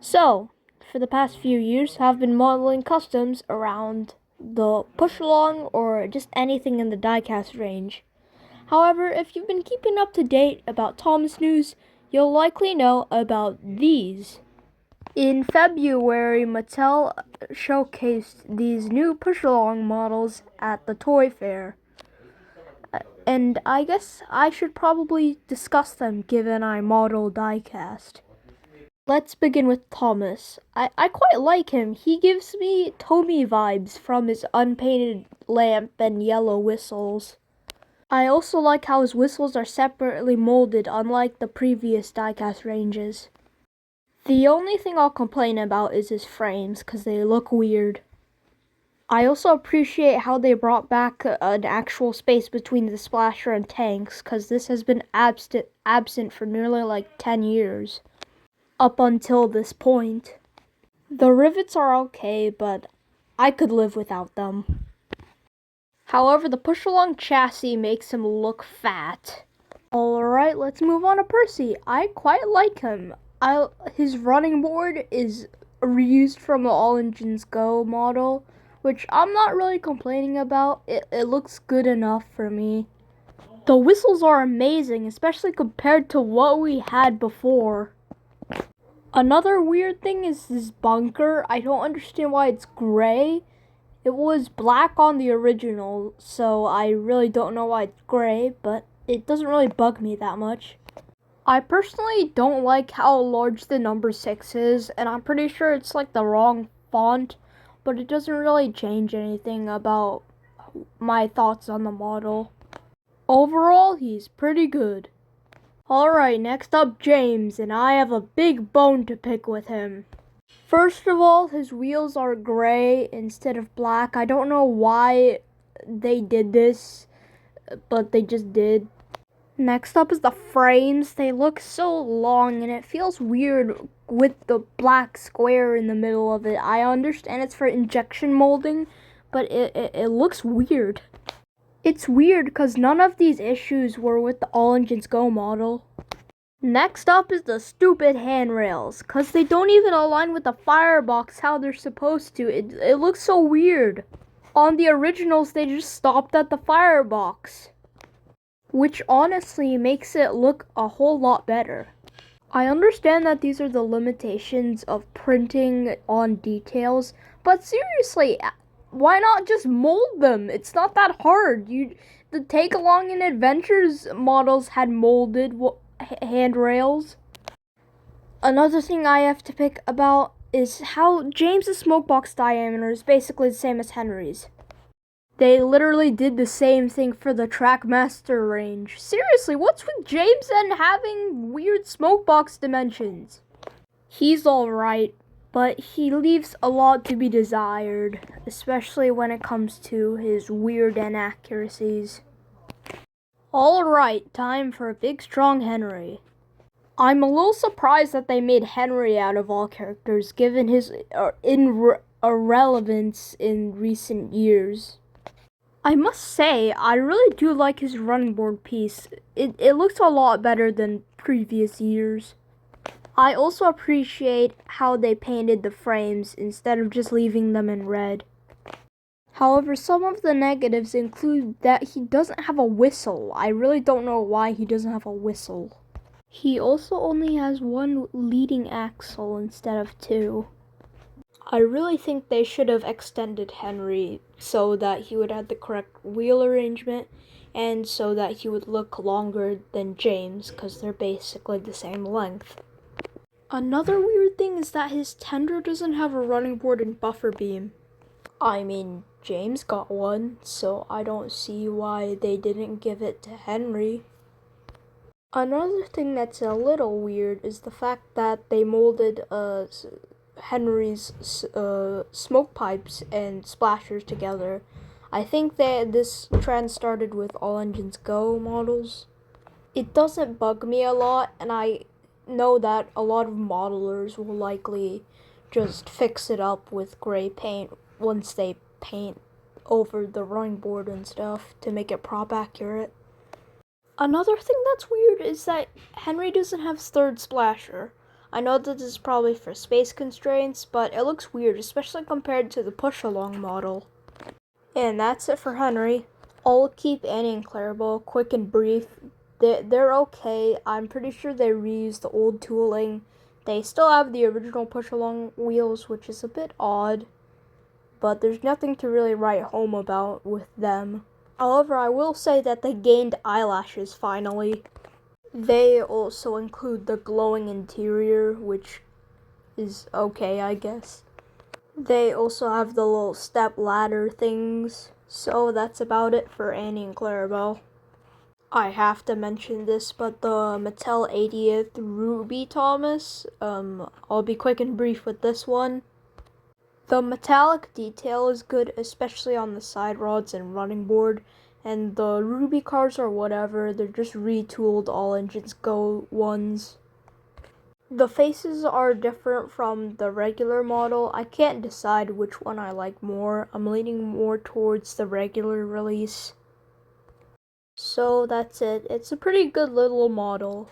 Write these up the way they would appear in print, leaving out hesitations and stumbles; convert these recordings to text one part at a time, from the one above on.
So, for the past few years, I've been modeling customs around the push-along or just anything in the diecast range. However, if you've been keeping up to date about Thomas news, you'll likely know about these. In February, Mattel showcased these new push-along models at the toy fair. And I guess I should probably discuss them given I model diecast. Let's begin with Thomas. I quite like him. He gives me Tommy vibes from his unpainted lamp and yellow whistles. I also like how his whistles are separately molded, unlike the previous diecast ranges. The only thing I'll complain about is his frames, because they look weird. I also appreciate how they brought back an actual space between the splasher and tanks, because this has been absent for nearly 10 years. Up until this point. The rivets are okay, but I could live without them. However, the push-along chassis makes him look fat. Alright, let's move on to Percy. I quite like him. His running board is reused from the All Engines Go model, which I'm not really complaining about. It looks good enough for me. The whistles are amazing, especially compared to what we had before. Another weird thing is this bunker. I don't understand why it's gray. It was black on the original, so I really don't know why it's gray, but it doesn't really bug me that much. I personally don't like how large the number 6 is, and I'm pretty sure it's like the wrong font, but it doesn't really change anything about my thoughts on the model. Overall, he's pretty good. Alright, next up James, and I have a big bone to pick with him. First of all, his wheels are gray instead of black. I don't know why they did this, but they just did. Next up is the frames. They look so long and it feels weird with the black square in the middle of it. I understand it's for injection molding, but it looks weird. It's weird because none of these issues were with the All Engines Go model. Next up is the stupid handrails, because they don't even align with the firebox how they're supposed to. It looks so weird. On the originals, they just stopped at the firebox, which honestly makes it look a whole lot better. I understand that these are the limitations of printing on details, but seriously, why not just mold them? It's not that hard. The Take Along and Adventures models had molded handrails. Another thing I have to pick about is how James's smokebox diameter is basically the same as Henry's. They literally did the same thing for the Trackmaster range. Seriously, what's with James and having weird smokebox dimensions? He's alright, but he leaves a lot to be desired, especially when it comes to his weird inaccuracies. Alright, time for a big strong Henry. I'm a little surprised that they made Henry out of all characters, given his irrelevance in recent years. I must say, I really do like his running board piece. It looks a lot better than previous years. I also appreciate how they painted the frames instead of just leaving them in red. However, some of the negatives include that he doesn't have a whistle. I really don't know why he doesn't have a whistle. He also only has one leading axle instead of 2. I really think they should have extended Henry so that he would have the correct wheel arrangement and so that he would look longer than James, because they're basically the same length. Another weird thing is that his tender doesn't have a running board and buffer beam. I mean, James got one, so I don't see why they didn't give it to Henry. Another thing that's a little weird is the fact that they molded Henry's smoke pipes and splashers together. I think that this trend started with All Engines Go models. It doesn't bug me a lot, and I know that a lot of modelers will likely just fix it up with gray paint once they paint over the running board and stuff to make it prop accurate. Another thing that's weird is that Henry doesn't have third splasher. I know that this is probably for space constraints, but it looks weird, especially compared to the push-along model. And that's it for Henry. I'll keep Annie and Clarabelle quick and brief. They're okay. I'm pretty sure they reused the old tooling. They still have the original push-along wheels, which is a bit odd, but there's nothing to really write home about with them. However, I will say that they gained eyelashes finally. They also include the glowing interior, which is okay, I guess. They also have the little step ladder things. So that's about it for Annie and Clarabelle. I have to mention this, but the Mattel 80th Ruby Thomas, I'll be quick and brief with this one. The metallic detail is good, especially on the side rods and running board, and the Ruby cars are whatever, they're just retooled all engines go ones. The faces are different from the regular model. I can't decide which one I like more. I'm leaning more towards the regular release. So that's it. It's a pretty good little model.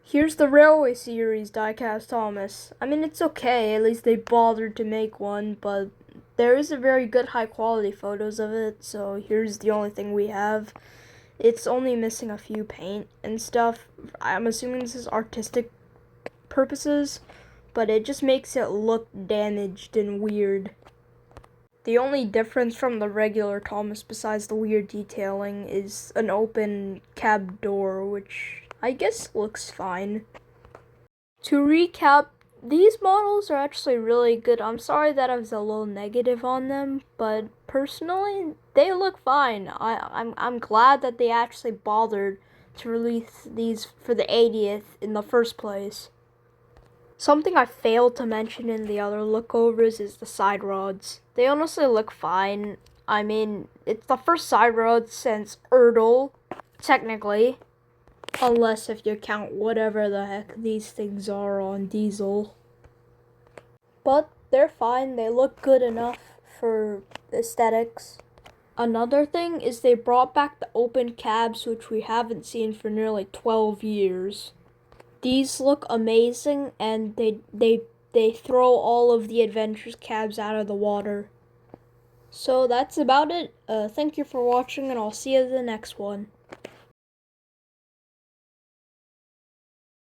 Here's the Railway Series diecast Thomas. I mean, it's okay. At least they bothered to make one, but there isn't very good high quality photos of it, so here's the only thing we have. It's only missing a few paint and stuff. I'm assuming this is artistic purposes, but it just makes it look damaged and weird. The only difference from the regular Thomas besides the weird detailing is an open cab door, which I guess looks fine. To recap, these models are actually really good. I'm sorry that I was a little negative on them, but personally, they look fine. I'm glad that they actually bothered to release these for the 80th in the first place. Something I failed to mention in the other lookovers is the side rods. They honestly look fine. I mean, it's the first side rod since Erdl, technically. Unless if you count whatever the heck these things are on Diesel. But they're fine. They look good enough for aesthetics. Another thing is they brought back the open cabs, which we haven't seen for nearly 12 years. These look amazing, and they throw all of the Adventures cabs out of the water. So that's about it. Thank you for watching, and I'll see you in the next one.